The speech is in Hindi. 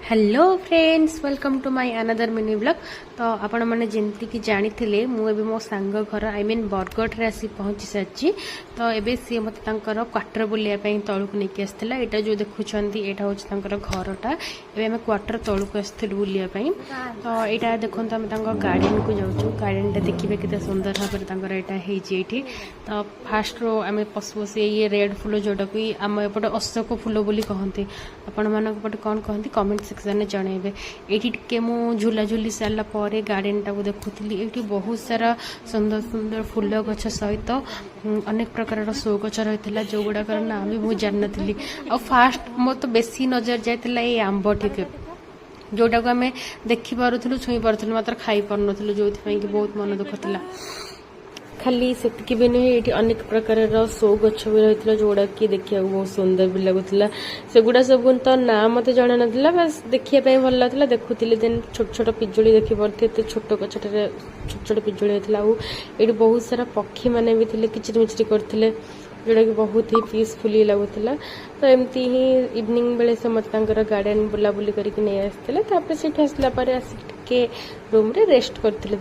Hello friends welcome to my another mini blog. तो आपण मैंने जमती कि जानी थे मुझे मो सांग घर आई मीन बरगढ़ आसी पहुँची सारी। तो ये सी मत क्वार्टर बुलायापी तौक नहीं आसाला। यहाँ जो देखुं यहाँ हूँ घरटा एवं क्वार्टर तौक आसलु बुलायापी। तो यहाँ देखो आम गार्डन को जाऊँ। गार्डन टा देखिए कितना सुंदर भाव में ये। तो फास्ट रो आम पशु पशु ये रेड फुल जोटा कि आम एपटे अशोक फुल बोली कहते। आपण मान पटे कौन कहते कमेंट सेक्शन में जनइबे। ये टे मु झुलाझुली सारापर गार्डन टाक देखुली। ये बहुत सारा सुंदर सुंदर फुल गछ सहित अनेक प्रकार शो गछ रही जो गुड़ाक ना भी मुझे जान नी। आ फास्ट मो तो बेसी नजर जाता ये आंब टिके जोटा को आम देखिपु छुई पार्थ मात्र खाई पार जो बहुत मन दुख था। खाली से भी नुहे ये अनेक प्रकार शो गछ भी रही जोड़ा कि देखा बहुत सुंदर भी लगुला। सेगुड़ा सब तो ना मत जाना ना बस देखापी भल लगा देखुली। देन छोट छोट पिजुड़ी देखी पारे छोट गछटे छोट छोट पिजुड़ी होता। ये बहुत सारा पक्षी मैंने भी थे किचिर मिचिर करते जोड़ा कि बहुत ही पीसफुली लगुला। तो एमती ही इवनिंग बेले से मत गार्डन बुलाबुली करके नहीं आसते। से आसला आसिक रूम रे रेस्ट करते।